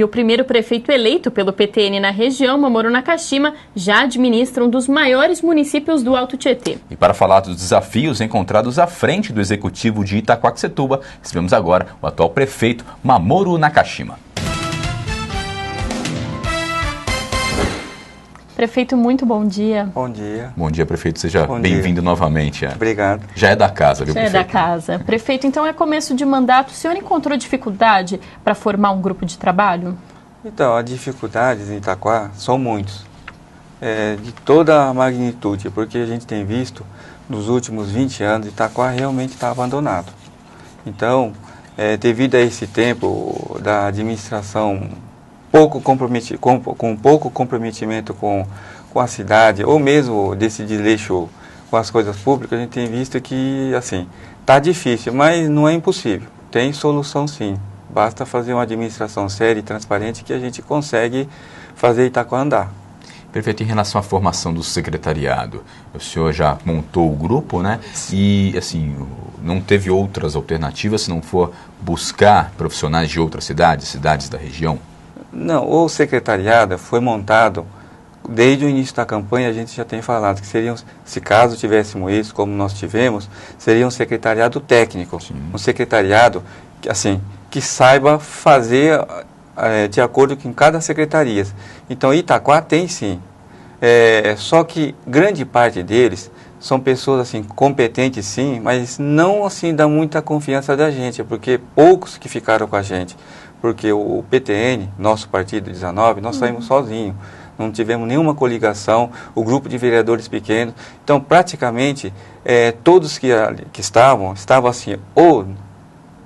E o primeiro prefeito eleito pelo PTN na região, Mamoru Nakashima, já administra um dos maiores municípios do Alto Tietê. E para falar dos desafios encontrados à frente do executivo de Itaquaquecetuba, recebemos agora o atual prefeito Mamoru Nakashima. Prefeito, muito bom dia. Bom dia. Bom dia, prefeito. Seja bem-vindo novamente. Obrigado. Já é da casa, viu, prefeito? Já é da casa. Prefeito, então é começo de mandato. O senhor encontrou dificuldade para formar um grupo de trabalho? Então, as dificuldades em Itaquá são muitas. De toda a magnitude, porque a gente tem visto, nos últimos 20 anos, Itaquá realmente está abandonado. Então, devido a esse tempo da administração com pouco comprometimento com a cidade, ou mesmo desse desleixo com as coisas públicas, a gente tem visto que, assim, está difícil, mas não é impossível. Tem solução sim. Basta fazer uma administração séria e transparente que a gente consegue fazer Itaquá andar. Prefeito, em relação à formação do secretariado, o senhor já montou o grupo, né? E, assim, não teve outras alternativas se não for buscar profissionais de outras cidades da região? Não, o secretariado foi montado, desde o início da campanha a gente já tem falado que seriam, se caso tivéssemos isso, como nós tivemos, seria um secretariado técnico, sim. Um secretariado assim, que saiba fazer de acordo com cada secretaria. Então Itaquá tem sim, só que grande parte deles são pessoas assim, competentes sim, mas não assim dá muita confiança da gente, porque poucos que ficaram com a gente. Porque o PTN, nosso partido 19, nós saímos sozinhos, não tivemos nenhuma coligação, o grupo de vereadores pequenos. Então, praticamente, todos que estavam assim, ou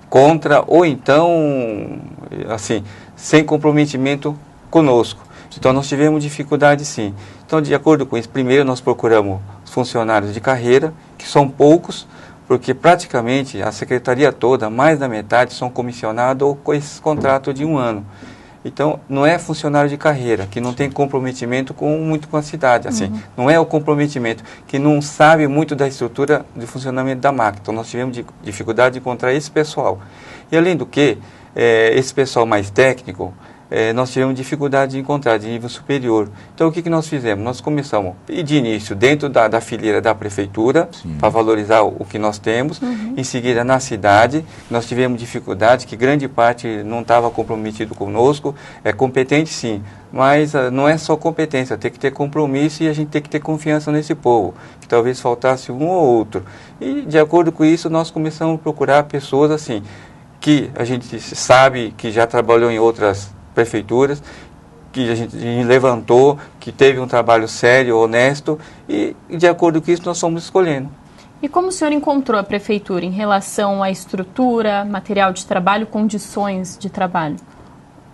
contra, ou então, assim, sem comprometimento conosco. Então, nós tivemos dificuldade, sim. Então, de acordo com isso, primeiro nós procuramos funcionários de carreira, que são poucos, porque praticamente a secretaria toda, mais da metade, são comissionados ou com esse contrato de 1 ano. Então, não é funcionário de carreira, que não tem comprometimento muito com a cidade. Assim, não é o comprometimento, que não sabe muito da estrutura de funcionamento da máquina. Então, nós tivemos dificuldade de encontrar esse pessoal. E, além do que, esse pessoal mais técnico, nós tivemos dificuldade de encontrar de nível superior. Então, o que nós fizemos? Nós começamos, de início, dentro da fileira da prefeitura, para valorizar o que nós temos. Em seguida, na cidade, nós tivemos dificuldade, que grande parte não estava comprometido conosco. É competente, sim, mas não é só competência, tem que ter compromisso e a gente tem que ter confiança nesse povo, que talvez faltasse um ou outro. E, de acordo com isso, nós começamos a procurar pessoas assim, que a gente sabe que já trabalhou em outras prefeituras, que a gente levantou, que teve um trabalho sério, honesto, e de acordo com isso nós fomos escolhendo. E como o senhor encontrou a prefeitura em relação à estrutura, material de trabalho, condições de trabalho?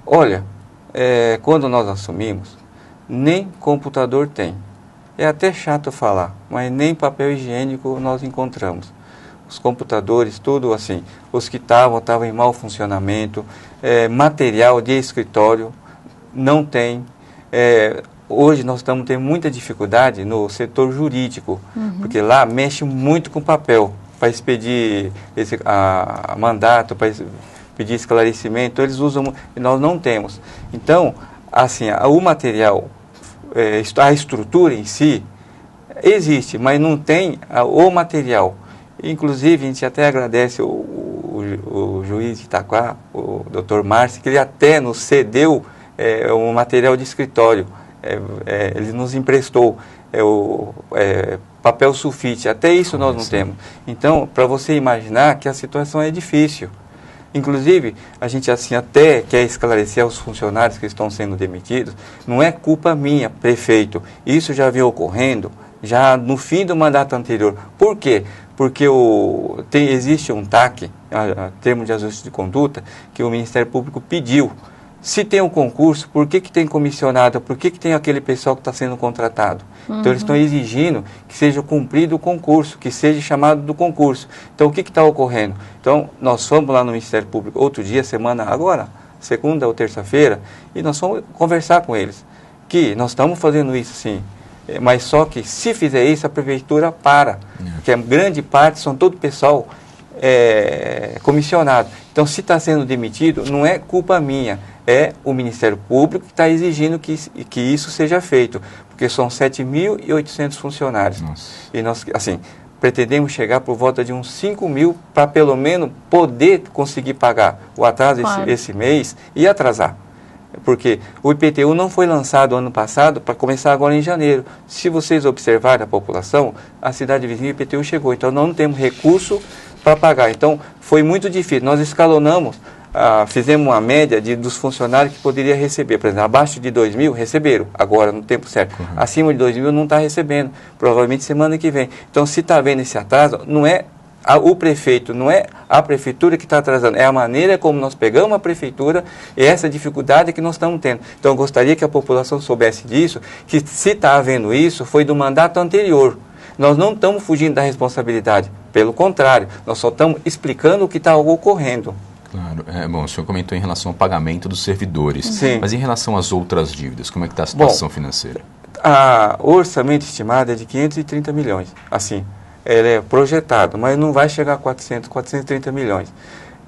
Olha, quando nós assumimos, nem computador tem. É até chato falar, mas nem papel higiênico nós encontramos. Os computadores, tudo assim, os que estavam em mau funcionamento, material de escritório, não tem. Hoje nós estamos tendo muita dificuldade no setor jurídico, porque lá mexe muito com papel, para expedir a mandato, para pedir esclarecimento, eles usam, nós não temos. Então, assim, o material, a estrutura em si, existe, mas não tem o material. Inclusive, a gente até agradece o juiz de Itaquá, o Dr. Márcio, que ele até nos cedeu um material de escritório. Ele nos emprestou papel sulfite, até isso nós não temos. Então, para você imaginar que a situação é difícil. Inclusive, a gente assim até quer esclarecer aos funcionários que estão sendo demitidos, não é culpa minha, prefeito. Isso já vem ocorrendo já no fim do mandato anterior. Por quê? Porque existe um TAC, termo de ajuste de conduta, que o Ministério Público pediu. Se tem um concurso, por que tem comissionado? Por que tem aquele pessoal que está sendo contratado? Então, eles estão exigindo que seja cumprido o concurso, que seja chamado do concurso. Então, o que está ocorrendo? Então, nós fomos lá no Ministério Público outro dia, segunda ou terça-feira, e nós fomos conversar com eles, que nós estamos fazendo isso sim, mas só que se fizer isso, a prefeitura para, porque a grande parte são todo pessoal comissionado. Então, se está sendo demitido, não é culpa minha, é o Ministério Público que está exigindo que isso seja feito, porque são 7.800 funcionários. Nossa. E nós, assim, pretendemos chegar por volta de uns 5.000 para pelo menos poder conseguir pagar o atraso esse mês e atrasar. Porque o IPTU não foi lançado ano passado para começar agora em janeiro. Se vocês observarem a população, a cidade vizinha, o IPTU chegou. Então, nós não temos recurso para pagar. Então, foi muito difícil. Nós escalonamos, fizemos uma média dos funcionários que poderia receber. Por exemplo, abaixo de 2.000 receberam, agora no tempo certo. Uhum. Acima de 2.000 não está recebendo, provavelmente semana que vem. Então, se está vendo esse atraso, não é o prefeito, não é a prefeitura que está atrasando, é a maneira como nós pegamos a prefeitura e essa dificuldade que nós estamos tendo. Então, eu gostaria que a população soubesse disso, que se está havendo isso, foi do mandato anterior. Nós não estamos fugindo da responsabilidade, pelo contrário, nós só estamos explicando o que está ocorrendo. Claro. Bom, o senhor comentou em relação ao pagamento dos servidores. Sim. Mas em relação às outras dívidas, como é que está a situação financeira? O orçamento estimado é de 530 milhões, assim. Ele é projetado, mas não vai chegar a 430 milhões.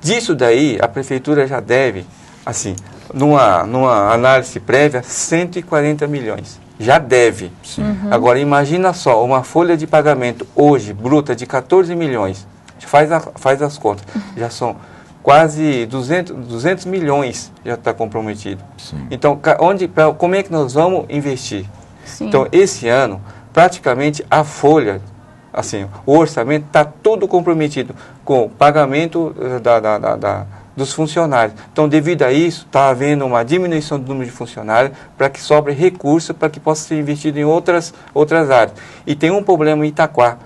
Disso daí, a prefeitura já deve, assim, numa análise prévia, 140 milhões. Já deve. Uhum. Agora, imagina só, uma folha de pagamento hoje, bruta, de 14 milhões. Faz as contas. Já são quase 200 milhões já está comprometido. Sim. Então, como é que nós vamos investir? Sim. Então, esse ano, praticamente a folha, assim, o orçamento está tudo comprometido com o pagamento dos funcionários. Então, devido a isso, está havendo uma diminuição do número de funcionários para que sobre recurso para que possa ser investido em outras áreas. E tem um problema em Itaquá.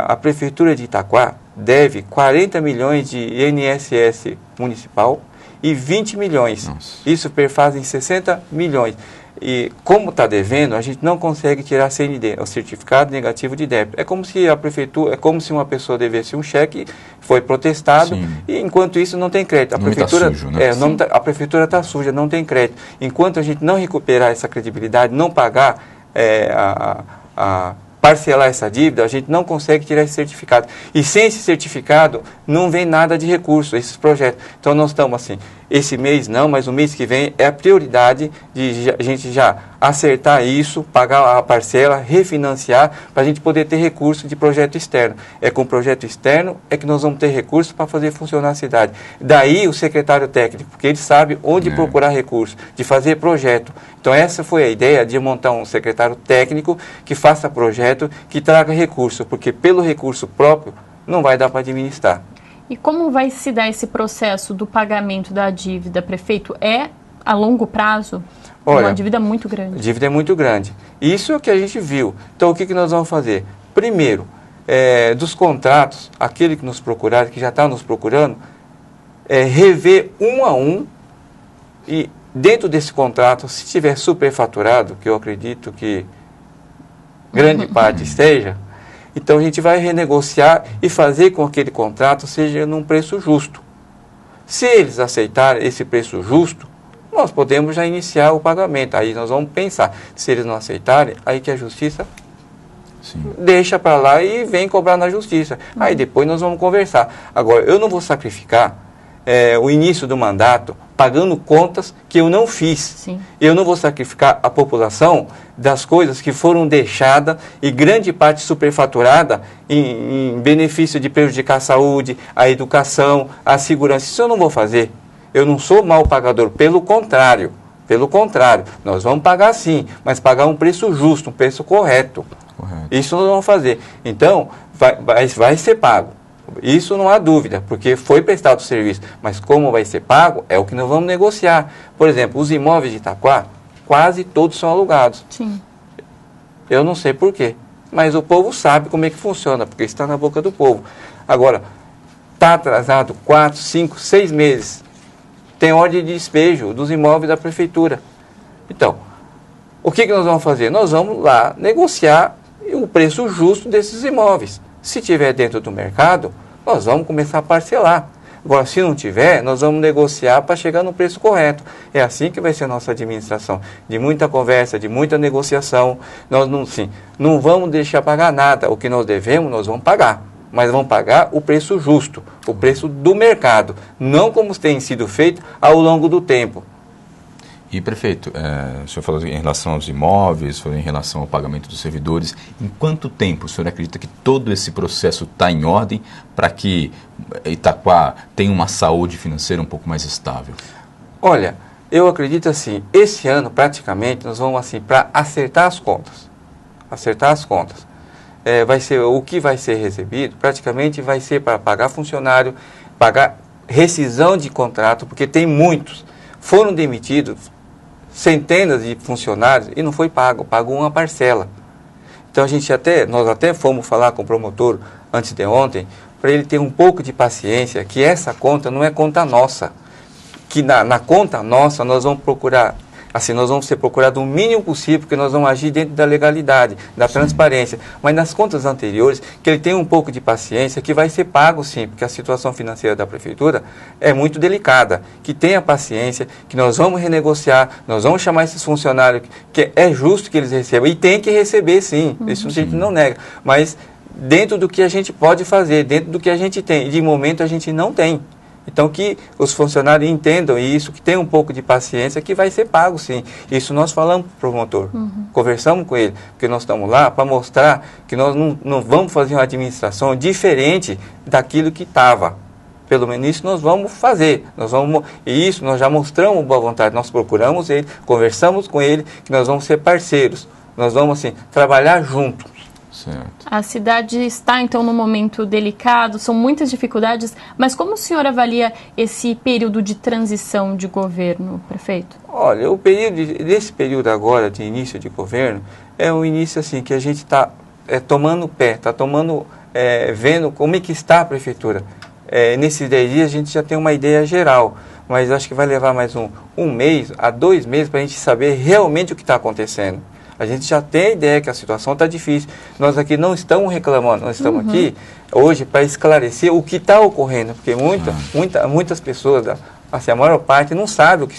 A Prefeitura de Itaquá deve 40 milhões de INSS municipal e 20 milhões. Nossa. Isso perfaz em 60 milhões. E como está devendo, a gente não consegue tirar CND, o certificado negativo de débito. É como se a prefeitura, é como se uma pessoa devesse um cheque, foi protestado, Sim. E enquanto isso não tem crédito. A prefeitura, sujo, né? A prefeitura está suja, não tem crédito. Enquanto a gente não recuperar essa credibilidade, não pagar parcelar essa dívida, a gente não consegue tirar esse certificado. E sem esse certificado, não vem nada de recurso, esses projetos. Então, nós estamos assim, esse mês não, mas o mês que vem é a prioridade de a gente já acertar isso, pagar a parcela, refinanciar, para a gente poder ter recurso de projeto externo. É com o projeto externo é que nós vamos ter recurso para fazer funcionar a cidade. Daí o secretário técnico, porque ele sabe onde procurar recurso, de fazer projeto. Então, essa foi a ideia de montar um secretário técnico que faça projeto, que traga recurso, porque pelo recurso próprio não vai dar para administrar. E como vai se dar esse processo do pagamento da dívida, prefeito? É a longo prazo? Olha, é uma dívida muito grande. A dívida é muito grande. Isso é o que a gente viu. Então, o que nós vamos fazer? Primeiro, dos contratos, aquele que nos procuraram, que já está nos procurando, rever um a um e dentro desse contrato, se tiver superfaturado, que eu acredito que grande parte esteja, então a gente vai renegociar e fazer com que aquele contrato seja num preço justo. Se eles aceitarem esse preço justo, nós podemos já iniciar o pagamento. Aí nós vamos pensar. Se eles não aceitarem, aí que a justiça Sim. deixa para lá e vem cobrar na justiça. Aí depois nós vamos conversar. Agora, eu não vou sacrificar o início do mandato pagando contas que eu não fiz. Sim. Eu não vou sacrificar a população das coisas que foram deixadas e grande parte superfaturada em benefício de prejudicar a saúde, a educação, a segurança. Isso eu não vou fazer. Eu não sou mal pagador, pelo contrário. Pelo contrário, nós vamos pagar sim, mas pagar um preço justo, um preço correto. Isso nós vamos fazer. Então, vai ser pago. Isso não há dúvida, porque foi prestado o serviço. Mas como vai ser pago, é o que nós vamos negociar. Por exemplo, os imóveis de Itaquá, quase todos são alugados. Sim. Eu não sei por quê, mas o povo sabe como é que funciona, porque está na boca do povo. Agora, está atrasado 4, 5, 6 meses. Tem ordem de despejo dos imóveis da prefeitura. Então, o que nós vamos fazer? Nós vamos lá negociar o preço justo desses imóveis. Se tiver dentro do mercado, nós vamos começar a parcelar. Agora, se não tiver, nós vamos negociar para chegar no preço correto. É assim que vai ser a nossa administração. De muita conversa, de muita negociação. Nós não vamos deixar pagar nada. O que nós devemos, nós vamos pagar. mas vão pagar o preço justo, o preço do mercado, não como tem sido feito ao longo do tempo. E, prefeito, o senhor falou em relação aos imóveis, falou em relação ao pagamento dos servidores. Em quanto tempo o senhor acredita que todo esse processo está em ordem para que Itaquá tenha uma saúde financeira um pouco mais estável? Olha, eu acredito assim, esse ano praticamente nós vamos assim para acertar as contas. Acertar as contas. Vai ser, o que vai ser recebido praticamente vai ser para pagar funcionário, pagar rescisão de contrato, porque tem muitos. Foram demitidos centenas de funcionários e não foi pagou uma parcela. Então nós até fomos falar com o promotor antes de ontem, para ele ter um pouco de paciência, que essa conta não é conta nossa. Que na conta nossa nós vamos procurar, assim, nós vamos ser procurados o mínimo possível, porque nós vamos agir dentro da legalidade, da transparência. Mas nas contas anteriores, que ele tenha um pouco de paciência, que vai ser pago sim, porque a situação financeira da prefeitura é muito delicada. Que tenha paciência, que nós vamos renegociar, nós vamos chamar esses funcionários, que é justo que eles recebam, e tem que receber sim, isso a gente não nega. Mas dentro do que a gente pode fazer, dentro do que a gente tem, e de momento a gente não tem. Então, que os funcionários entendam isso, que tenham um pouco de paciência, que vai ser pago, sim. Isso nós falamos para o promotor, conversamos com ele, porque nós estamos lá para mostrar que nós não vamos fazer uma administração diferente daquilo que estava. Pelo menos isso nós vamos fazer. E isso nós já mostramos boa vontade, nós procuramos ele, conversamos com ele, que nós vamos ser parceiros. Nós vamos, assim, trabalhar juntos. Certo. A cidade está, então, num momento delicado, são muitas dificuldades, mas como o senhor avalia esse período de transição de governo, prefeito? Olha, desse período agora, de início de governo, é um início assim, que a gente está tomando pé, está vendo como é que está a prefeitura. Nesses 10 dias a gente já tem uma ideia geral, mas acho que vai levar mais um mês a 2 meses para a gente saber realmente o que está acontecendo. A gente já tem a ideia que a situação está difícil. Nós aqui não estamos reclamando, nós estamos aqui hoje para esclarecer o que está ocorrendo, porque muitas pessoas, assim, a maior parte não sabe o que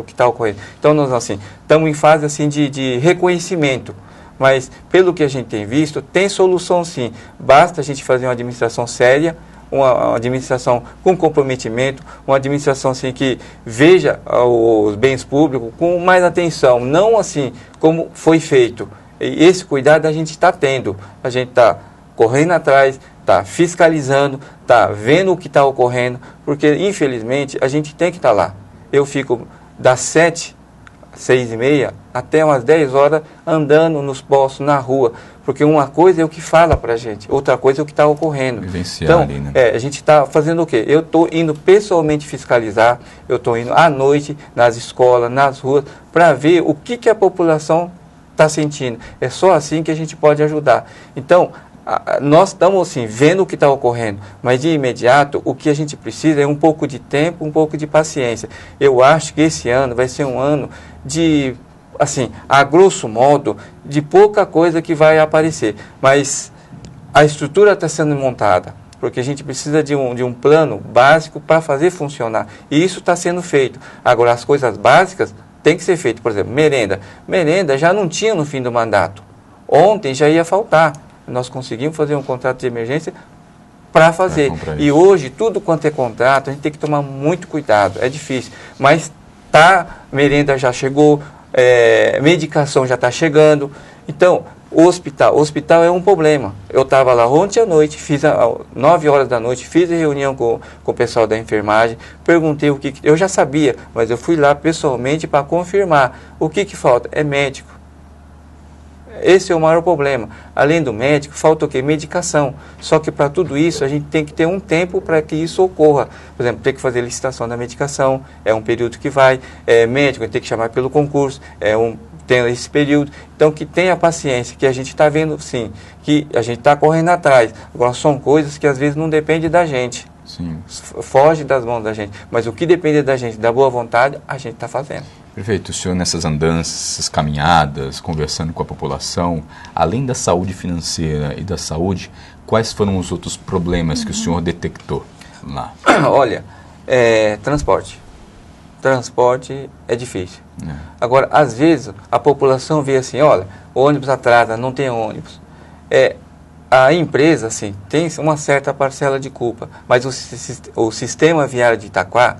está ocorrendo. Então, nós assim, estamos em fase assim, de reconhecimento, mas pelo que a gente tem visto, tem solução sim. Basta a gente fazer uma administração séria, uma administração com comprometimento, uma administração assim, que veja os bens públicos com mais atenção, não assim como foi feito. E esse cuidado a gente está tendo, a gente está correndo atrás, está fiscalizando, está vendo o que está ocorrendo, porque infelizmente a gente tem que estar lá. Eu fico das 7, 6h30 até umas 10 horas andando nos postos, na rua, porque uma coisa é o que fala para a gente, outra coisa é o que está ocorrendo. Então, ali, né? A gente está fazendo o quê? Eu estou indo pessoalmente fiscalizar, eu estou indo à noite nas escolas, nas ruas, para ver o que a população está sentindo. É só assim que a gente pode ajudar. Então, nós estamos assim, vendo o que está ocorrendo, mas de imediato o que a gente precisa é um pouco de tempo, um pouco de paciência. Eu acho que esse ano vai ser um ano de, assim, a grosso modo, de pouca coisa que vai aparecer, mas a estrutura está sendo montada, porque a gente precisa de um plano básico para fazer funcionar, e isso está sendo feito. Agora, as coisas básicas têm que ser feitas, por exemplo, merenda já não tinha no fim do mandato, ontem já ia faltar. Nós conseguimos fazer um contrato de emergência para fazer. E hoje, tudo quanto é contrato, a gente tem que tomar muito cuidado. É difícil. Mas merenda já chegou, medicação já está chegando. Então, o hospital é um problema. Eu estava lá ontem à noite, fiz 9 horas da noite, fiz a reunião com o pessoal da enfermagem, perguntei o que... Eu já sabia, mas eu fui lá pessoalmente para confirmar. O que falta? É médico. Esse é o maior problema. Além do médico, falta o quê? Medicação. Só que para tudo isso, a gente tem que ter um tempo para que isso ocorra. Por exemplo, tem que fazer licitação da medicação, é um período que vai. Médico, tem que chamar pelo concurso, tem esse período. Então, que tenha paciência, que a gente está vendo, sim, que a gente está correndo atrás. Agora, são coisas que às vezes não dependem da gente. Sim. Foge das mãos da gente. Mas o que depende da gente, da boa vontade, a gente está fazendo. Perfeito. O senhor, nessas andanças, essas caminhadas, conversando com a população, além da saúde financeira e da saúde, quais foram os outros problemas que o senhor detectou lá? Olha, transporte. Transporte é difícil. Agora, às vezes, a população vê assim, olha, o ônibus atrasa, não tem ônibus. a empresa, assim, tem uma certa parcela de culpa, mas o sistema viário de Itaquá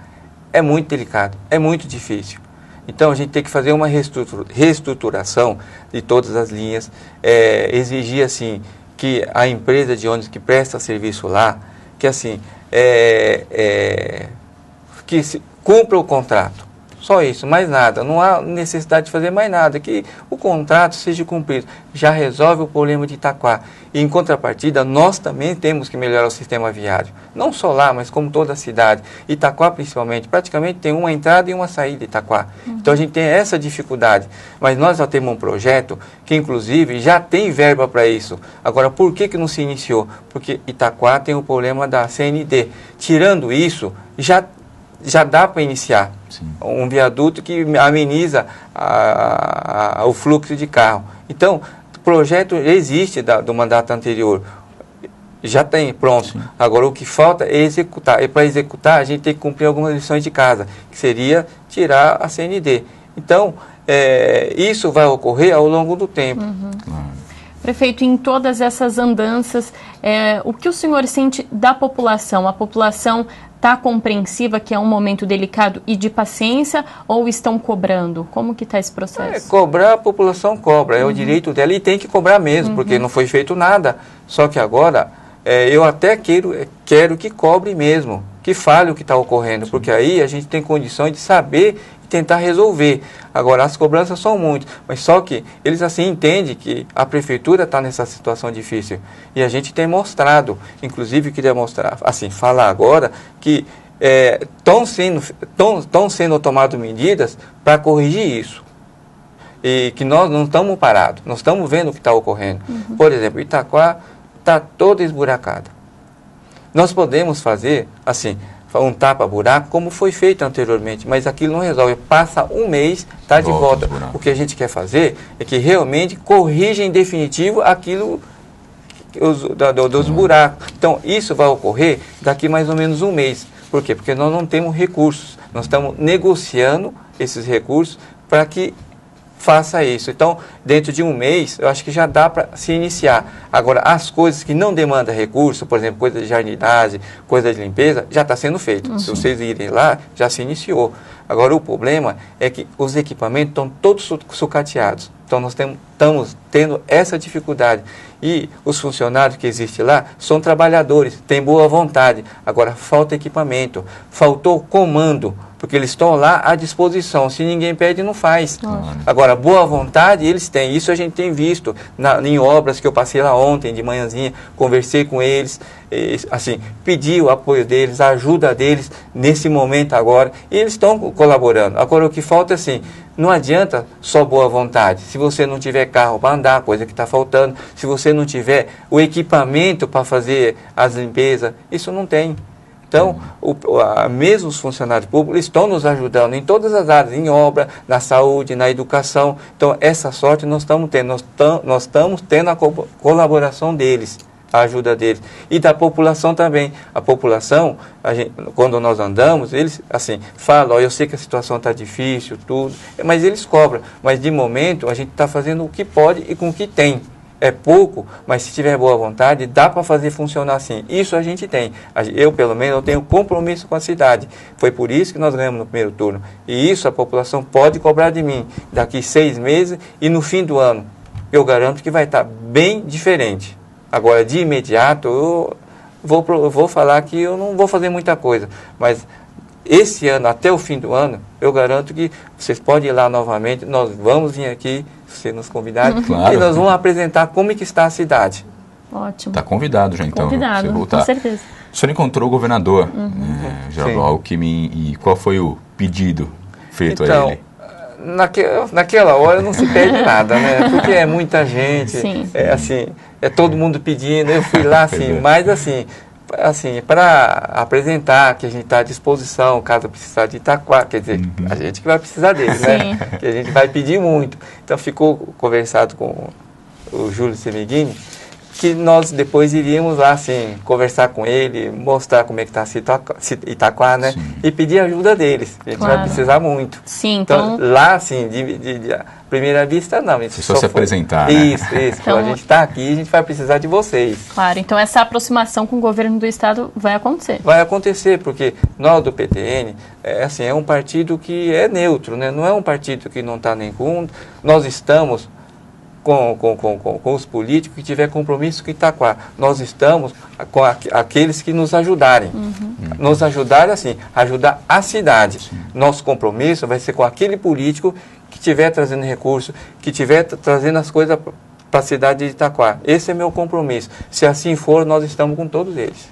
é muito delicado, é muito difícil. Então, a gente tem que fazer uma reestruturação de todas as linhas, exigir, assim, que a empresa de ônibus que presta serviço lá, que, assim, cumpra o contrato. Só isso, mais nada. Não há necessidade de fazer mais nada. Que o contrato seja cumprido. Já resolve o problema de Itaquá. E, em contrapartida, nós também temos que melhorar o sistema viário. Não só lá, mas como toda a cidade. Itaquá, principalmente. Praticamente tem uma entrada e uma saída de Itaquá. Então, a gente tem essa dificuldade. Mas nós já temos um projeto que, inclusive, já tem verba para isso. Agora, por que não se iniciou? Porque Itaquá tem o problema da CND. Tirando isso, já dá para iniciar. Sim. Um viaduto que ameniza o fluxo de carro. Então, o projeto existe do mandato anterior, já tem pronto. Sim. Agora, o que falta é executar. E para executar, a gente tem que cumprir algumas lições de casa, que seria tirar a CND. Então, isso vai ocorrer ao longo do tempo. Prefeito, em todas essas andanças, o que o senhor sente da população? A população está compreensiva que é um momento delicado e de paciência, ou estão cobrando? Como que está esse processo? Cobrar, a população cobra, é o direito dela e tem que cobrar mesmo, porque não foi feito nada. Só que agora, eu até quero que cobre mesmo, que fale o que está ocorrendo, porque aí a gente tem condições de saber e tentar resolver. Agora, as cobranças são muitas, mas só que eles assim entendem que a prefeitura está nessa situação difícil. E a gente tem mostrado, inclusive queria mostrar, assim, falar agora que estão sendo tomadas medidas para corrigir isso. E que nós não estamos parados, nós estamos vendo o que está ocorrendo. Por exemplo, Itaquá está toda esburacada. Nós podemos fazer, assim, um tapa-buraco, como foi feito anteriormente, mas aquilo não resolve. Passa um mês, está de volta. O que a gente quer fazer é que realmente corrija em definitivo aquilo dos buracos. Então, isso vai ocorrer daqui mais ou menos um mês. Por quê? Porque nós não temos recursos. Nós estamos negociando esses recursos para que faça isso. Então, dentro de um mês, eu acho que já dá para se iniciar. Agora, as coisas que não demandam recurso, por exemplo, coisa de jardinagem, coisa de limpeza, já está sendo feito. Se vocês irem lá, já se iniciou. Agora, o problema é que os equipamentos estão todos sucateados. Então, nós estamos tendo essa dificuldade. E os funcionários que existem lá são trabalhadores, têm boa vontade. Agora, falta equipamento, faltou comando, porque eles estão lá à disposição. Se ninguém pede, não faz. Agora, boa vontade eles têm. Isso a gente tem visto em obras que eu passei lá ontem, de manhãzinha, conversei com eles, assim, pedi o apoio deles, a ajuda deles nesse momento agora, e eles estão colaborando. Agora, o que falta, assim, não adianta só boa vontade. Se você não tiver carro para andar, coisa que está faltando, se você não tiver o equipamento para fazer as limpezas, isso não tem. Então, mesmo os funcionários públicos estão nos ajudando em todas as áreas, em obra, na saúde, na educação. Então, essa sorte nós estamos tendo. Nós estamos tendo a colaboração deles, a ajuda deles. E da população também. A população, quando nós andamos, eles assim, falam, eu sei que a situação está difícil, tudo, mas eles cobram. Mas, de momento, a gente está fazendo o que pode e com o que tem. É pouco, mas se tiver boa vontade, dá para fazer funcionar assim. Isso a gente tem. Eu, pelo menos, eu tenho compromisso com a cidade. Foi por isso que nós ganhamos no primeiro turno. E isso a população pode cobrar de mim daqui 6 meses e no fim do ano. Eu garanto que vai estar bem diferente. Agora, de imediato, eu vou falar que eu não vou fazer muita coisa. Mas esse ano, até o fim do ano, eu garanto que vocês podem ir lá novamente. Nós vamos vir aqui, se nos convidarem, claro. E nós vamos apresentar como é que está a cidade. Ótimo. Está convidado já, então. Convidado, com certeza. O senhor encontrou o governador, Geraldo Alckmin, e qual foi o pedido feito a ele? Naquela hora não se pede nada, né? Porque é muita gente, assim, é todo mundo pedindo. Eu fui lá, assim, mas assim, para apresentar que a gente está à disposição, caso precisar de Itaquá, quer dizer, a gente que vai precisar dele, né? Que a gente vai pedir muito. Então, ficou conversado com o Júlio Semeghini, que nós depois iríamos lá, assim, conversar com ele, mostrar como é que está Itaquá, né? Sim. E pedir ajuda deles. A gente Claro. vai precisar muito. Sim, Então, lá, assim, à primeira vista, não. A gente só se apresentar, né? Isso. Então, a gente está aqui, a gente vai precisar de vocês. claro, então essa aproximação com o governo do estado vai acontecer. Vai acontecer, porque nós do PTN, é um partido que é neutro, né? Não é um partido que não está nem com... Nós estamos com os políticos que tiver compromisso com Itaquá. Nós estamos com aqueles que nos ajudarem. Nos ajudarem, assim, ajudar a cidade. Sim. Nosso compromisso vai ser com aquele político que estiver trazendo recurso, que estiver trazendo as coisas para a cidade de Itaquá. Esse é meu compromisso. Se assim for, nós estamos com todos eles.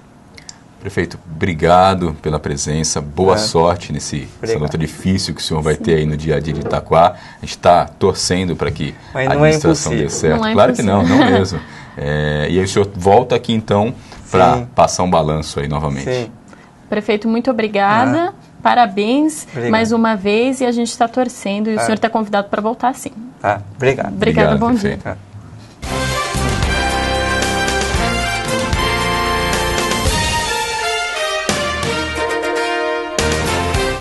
Prefeito, obrigado pela presença, boa sorte nessa luta difícil que o senhor vai ter aí no dia a dia de Itaquá. A gente está torcendo para que a administração dê certo. Claro que não mesmo. E aí o senhor volta aqui então para passar um balanço aí novamente. Sim. Prefeito, muito obrigada, parabéns mais uma vez e a gente está torcendo e o senhor está convidado para voltar sim. Obrigado. Obrigada, bom prefeito. dia.